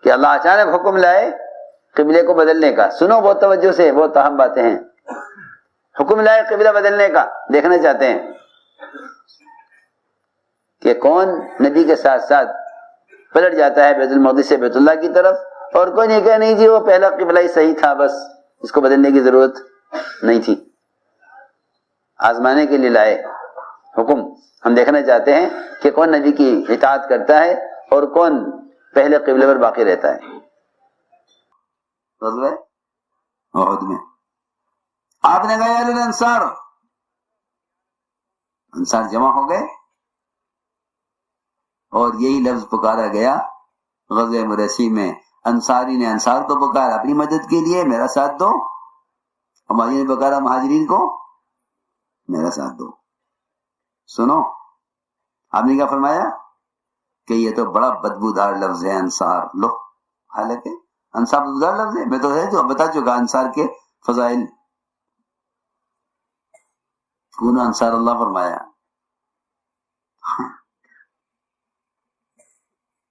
کہ اللہ اچانک حکم لائے قبلے کو بدلنے کا. سنو بہت توجہ سے، بہت اہم باتیں ہیں. حکم لائے قبلہ بدلنے کا، دیکھنا چاہتے ہیں کہ کون نبی کے ساتھ ساتھ پلٹ جاتا ہے بیت المقدس سے بیت اللہ کی طرف، اور کوئی نہیں کہا نہیں جی وہ پہلا قبلہ ہی صحیح تھا، بس اس کو بدلنے کی ضرورت نہیں تھی. آزمانے کے لیے لائے حکم. ہم دیکھنا چاہتے ہیں کہ کون نبی کی اطاعت کرتا ہے اور کون پہلے قبلے پر باقی رہتا ہے. غزوہ احد میں آپ نے کہا یا انصار، انصار جمع ہو گئے اور یہی لفظ پکارا گیا غزوہ مرسی میں. انصاری نے انصار کو پکارا اپنی مدد کے لیے، میرا ساتھ دو. مہاجرین نے پکارا مہاجرین کو، میرا ساتھ دو. سنو آپ نے کیا فرمایا کہ یہ تو بڑا بدبودار لفظ ہے انصار. لو حالانکہ انصار بدبودار لفظ ہے، میں تو ہے جو بتا چکا انصار کے فضائل. کون انصار اللہ فرمایا.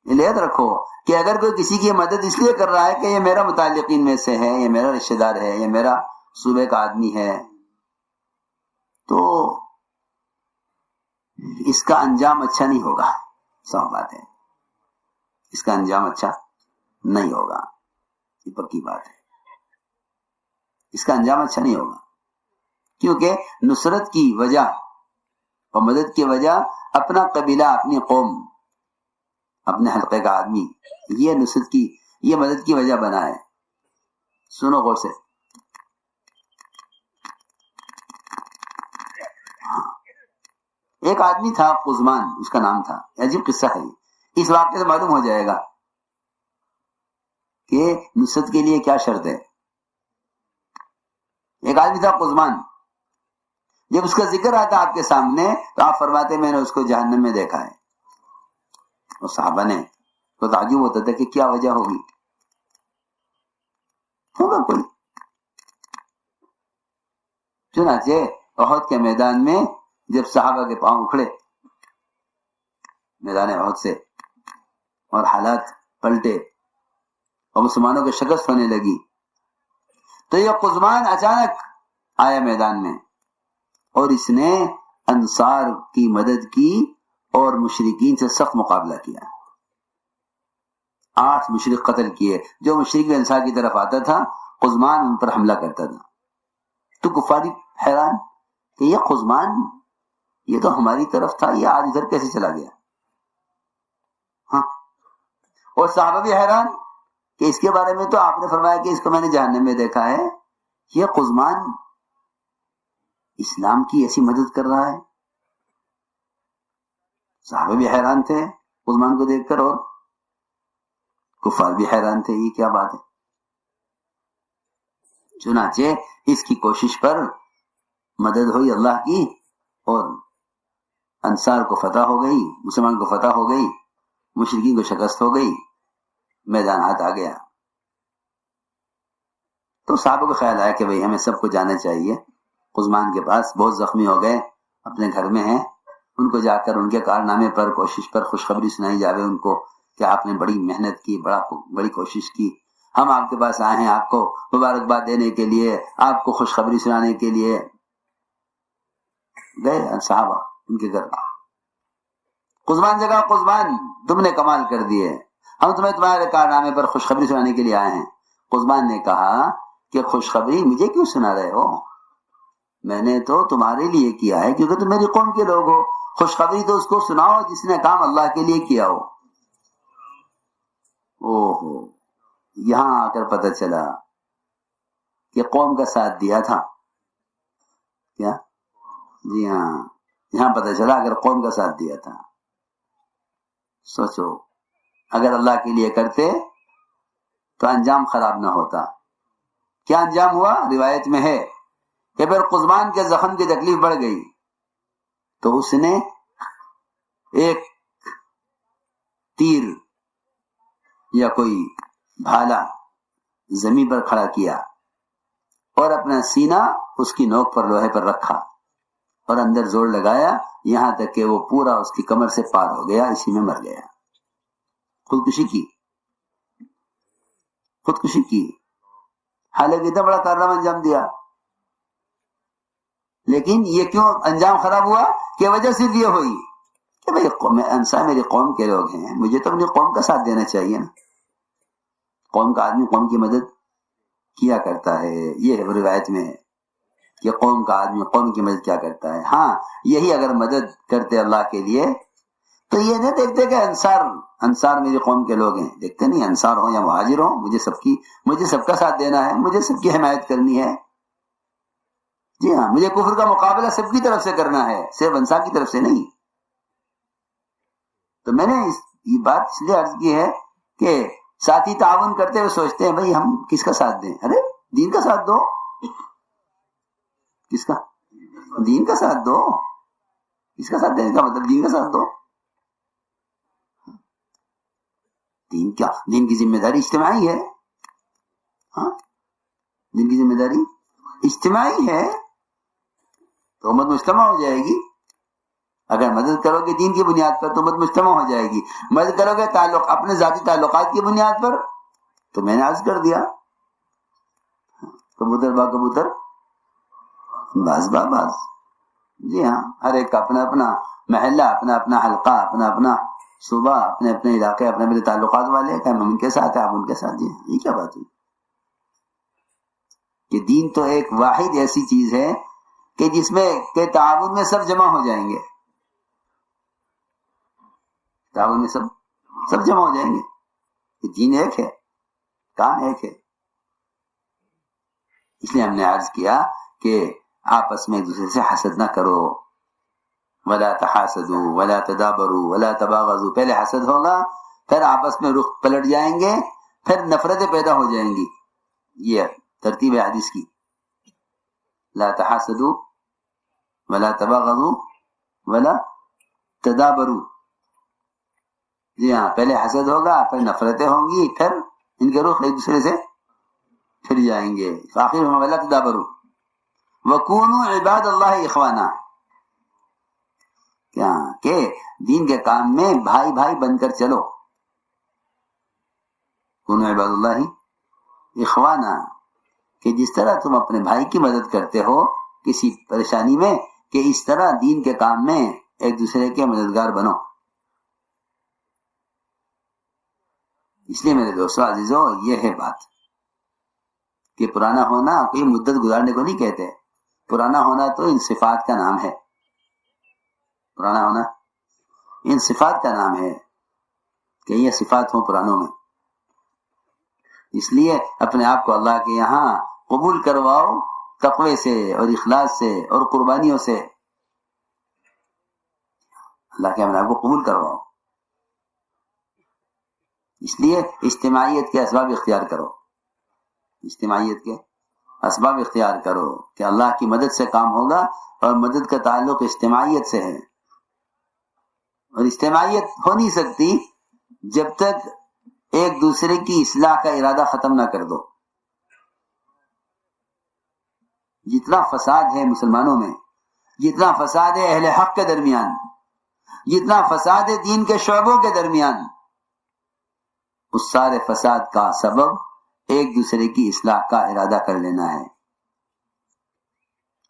یاد رکھو کہ اگر کوئی کسی کی مدد اس لیے کر رہا ہے کہ یہ میرا متعلقین میں سے ہے، یہ میرا رشتہ دار ہے، یہ میرا صوبے کا آدمی ہے، تو اس کا انجام اچھا نہیں ہوگا. صاف بات ہے، اس کا انجام اچھا نہیں ہوگا، یہ پکی بات ہے. اس کا انجام اچھا نہیں ہوگا کیونکہ نصرت کی وجہ اور مدد کی وجہ اپنا قبیلہ، اپنی قوم، اپنے حلقے کا آدمی، یہ نصرت کی، یہ مدد کی وجہ بنا ہے. سنو غور سے. ایک آدمی تھا قزمان، اس کا نام تھا. عجیب قصہ ہے. اس واقعے سے معلوم ہو جائے گا کہ نصرت کے لیے کیا شرط ہے. ایک آدمی تھا قزمان. جب اس کا ذکر آتا آپ کے سامنے تو آپ فرماتے میں نے اس کو جہنم میں دیکھا ہے. اور صحابہ نے تو تعجب ہوتا تھا کہ کیا وجہ ہوگی، ہوگا کوئی. چنانچہ احد کے میدان میں جب صحابہ کے پاؤں اکھڑے میدان احد سے اور حالات پلٹے اور مسلمانوں کی شکست ہونے لگی، تو یہ قزمان اچانک آیا میدان میں اور اس نے انصار کی مدد کی اور مشرکین سے سخت مقابلہ کیا. 8 مشرک قتل کیے. جو مشرک بھی انصار کی طرف آتا تھا قزمان ان پر حملہ کرتا تھا. تو کفاری حیران کہ یہ قزمان، یہ تو ہماری طرف تھا، یہ آج ادھر کیسے چلا گیا. ہاں، اور صحابہ بھی حیران کہ اس کے بارے میں تو آپ نے فرمایا کہ اس کو میں نے جہنم میں دیکھا ہے، یہ قزمان اسلام کی ایسی مدد کر رہا ہے. صحابہ بھی حیران تھے قزمان کو دیکھ کر اور کفار بھی حیران تھے، یہ کیا بات ہے. چنانچہ اس کی کوشش پر مدد ہوئی اللہ کی اور انصار کو فتح ہو گئی، مسلمان کو فتح ہو گئی، مشرکین کو شکست ہو گئی، میدان ہاتھ آ گیا. تو صحابہ کو خیال آیا کہ بھئی ہمیں سب کو جانا چاہیے. قزمان کے پاس بہت زخمی ہو گئے، اپنے گھر میں ہیں، ان کو جا کر ان کے کارنامے پر، کوشش پر خوشخبری سنائی جاوے ان کو کہ آپ نے بڑی محنت کی، بڑی کوشش کی، ہم آپ کے پاس آئے ہیں آپ کو مبارکباد دینے کے لیے، آپ کو خوشخبری سنانے کے لیے. گئے صحابہ ان کے گھر. قزمان سے کہا قزمان تم نے کمال کر دیے، ہم تمہیں تمہارے کارنامے پر خوشخبری سنانے کے لیے آئے ہیں. قزمان نے کہا کہ خوشخبری مجھے کیوں سنا رہے ہو، میں نے تو تمہارے لیے کیا ہے کیونکہ تم میری قوم کے لوگ ہو. خوشخبری تو اس کو سناؤ جس نے کام اللہ کے لیے کیا ہو. اوہو، یہاں آ کر پتہ چلا کہ قوم کا ساتھ دیا تھا. کیا؟ جی ہاں، یہاں پتہ چلا اگر قوم کا ساتھ دیا تھا. سوچو اگر اللہ کے لیے کرتے تو انجام خراب نہ ہوتا. کیا انجام ہوا؟ روایت میں ہے کہ پھر قزمان کے زخم کی تکلیف بڑھ گئی تو اس نے ایک تیر یا کوئی بھالا زمین پر کھڑا کیا اور اپنا سینہ اس کی نوک پر، لوہے پر رکھا اور اندر زور لگایا یہاں تک کہ وہ پورا اس کی کمر سے پار ہو گیا، اسی میں مر گیا. خودکشی کی. خودکشی کی، حالانکہ اتنا بڑا کارنامہ انجام دیا. لیکن یہ کیوں انجام خراب ہوا؟ کہ وجہ صرف یہ ہوئی کہ بھائی انصار میری قوم کے لوگ ہیں، مجھے تو اپنی قوم کا ساتھ دینا چاہیے نا. قوم کا آدمی قوم کی مدد کیا کرتا ہے، یہ روایت میں ہے کہ قوم کا آدمی قوم کی مدد کیا کرتا ہے. ہاں یہی اگر مدد کرتے اللہ کے لیے تو یہ نہیں دیکھتے کہ انصار میری قوم کے لوگ ہیں، دیکھتے نہیں انصار ہوں یا مہاجر ہوں، مجھے سب کا ساتھ دینا ہے، مجھے سب کی حمایت کرنی ہے. جی ہاں، مجھے کفر کا مقابلہ سب کی طرف سے کرنا ہے، صرف انصار کی طرف سے نہیں. تو میں نے یہ بات اس لیے عرض کی ہے کہ ساتھی تعاون کرتے ہوئے سوچتے ہیں بھائی ہم کس کا ساتھ دیں؟ ارے دین کا ساتھ دو. کس کا؟ دین کا ساتھ دو. کس کا ساتھ دینے کا مطلب دین کا ساتھ دو. دین کی ذمہ داری اجتماعی ہے. ہاں دین کی ذمہ داری اجتماعی ہے تو امت مجتمع ہو جائے گی. اگر مدد کرو گے دین کی بنیاد پر تو امت مجتمع ہو جائے گی. مدد کرو گے اپنے ذاتی تعلقات کی بنیاد پر تو میں نے عرض کر دیا کبوتر با کبوتر باز با باز. جی ہاں، ہر ایک کا اپنا اپنا محلہ، اپنا اپنا حلقہ، اپنا اپنا صوبہ، اپنے اپنے علاقے، اپنے اپنے تعلقات والے. کہ ہم ان کے ساتھ ہیں، آپ ان کے ساتھ. جی یہ کیا بات ہوئی کہ دین تو ایک واحد ایسی چیز ہے کہ جس میں کہ تعاون میں سب جمع ہو جائیں گے. تعاون میں سب جمع ہو جائیں گے. دین ایک ہے، کام ایک ہے. اس لیے ہم نے عرض کیا کہ آپس میں ایک دوسرے سے حسد نہ کرو. ولا تحاسدوا ولا تدابروا ولا تباغضوا. پہلے حسد ہوگا، پھر آپس میں رخ پلٹ جائیں گے، پھر نفرتیں پیدا ہو جائیں گی. یہ ترتیب ہے حدیث کی. لا تحاسدوا ولا تباغضوا ولا تدابروا. جی ہاں، پہلے حسد ہوگا، پھر نفرتیں ہوں گی، پھر ان کے رخ ایک دوسرے سے پھر جائیں گے. آخر میں ولا تدابروا وکونوا عباد اللہ اخوانا. کیا کہ دین کے کام میں بھائی بھائی بن کر چلو. کونوا عباد اللہ اخوانا، کہ جس طرح تم اپنے بھائی کی مدد کرتے ہو کسی پریشانی میں، کہ اس طرح دین کے کام میں ایک دوسرے کے مددگار بنو. اس لیے میرے دوستو عزیزو، یہ ہے بات کہ پرانا ہونا کوئی مدت گزارنے کو نہیں کہتے. پرانا ہونا تو ان صفات کا نام ہے. پرانا ہونا ان صفات کا نام ہے کہ یہ صفات ہوں پرانوں میں. اس لیے اپنے آپ کو اللہ کے یہاں قبول کرواؤ تقوی سے اور اخلاص سے اور قربانیوں سے. اللہ کے اپنے آپ کو قبول کرواؤ. اس لیے اجتماعیت کے اسباب اختیار کرو. اجتماعیت کے اسباب اختیار کرو کہ اللہ کی مدد سے کام ہوگا، اور مدد کا تعلق اجتماعیت سے ہے. اور اجتماعیت ہو نہیں سکتی جب تک ایک دوسرے کی اصلاح کا ارادہ ختم نہ کر دو. جتنا فساد ہے مسلمانوں میں، جتنا فساد ہے اہل حق کے درمیان، جتنا فساد ہے دین کے شعبوں کے درمیان، اس سارے فساد کا سبب ایک دوسرے کی اصلاح کا ارادہ کر لینا ہے.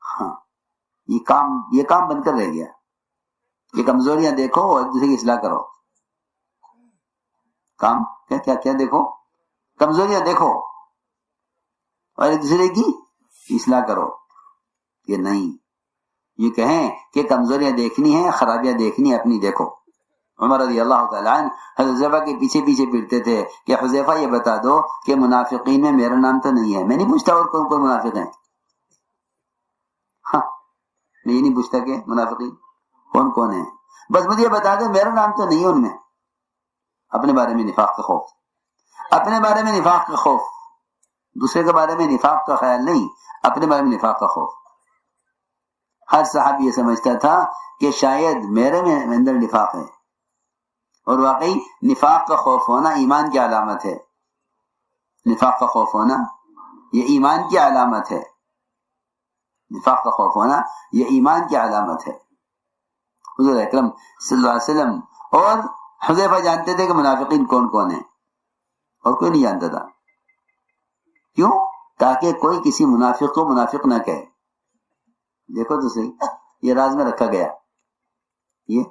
ہاں یہ کام بن کر رہ گیا کہ کمزوریاں دیکھو اور ایک دوسرے کی اصلاح کرو. کام کیا دیکھو؟ کمزوریاں دیکھو اور ایک دوسرے کی اصلاح کرو. یہ نہیں، یہ کہیں کہ کمزوریاں دیکھنی ہیں، خرابیاں دیکھنی اپنی دیکھو. عمر رضی اللہ تعالیٰ عنہ حضرت حذیفہ کے پیچھے پھرتے تھے کہ حذیفہ یہ بتا دو کہ منافقین میں میرا نام تو نہیں ہے. میں نہیں پوچھتا اور کون منافق ہیں. ہاں میں یہ نہیں پوچھتا کہ منافقین کون ہیں، بس مجھے یہ بتا دو میرا نام تو نہیں ہے ان میں. اپنے بارے میں نفاق کا خوف، اپنے بارے میں نفاق کا خوف، دوسرے کے بارے میں نفاق کا خیال نہیں، اپنے بارے میں نفاق کا خوف. ہر صحابی یہ سمجھتا تھا کہ شاید میرے میں اندر نفاق ہے، اور واقعی نفاق کا خوف ہونا ایمان کی علامت ہے. نفاق کا خوف ہونا یہ ایمان کی علامت ہے. نفاق کا خوف ہونا یہ ایمان کی علامت ہے. حضور اکرم صلی اللہ علیہ وسلم اور حذیفہ جانتے تھے کہ منافقین کون ہیں، اور کوئی نہیں جانتا تھا. کیوں؟ تاکہ کوئی کسی منافق کو منافق نہ کہے. دیکھو تو صحیح، یہ راز میں رکھا گیا. یہ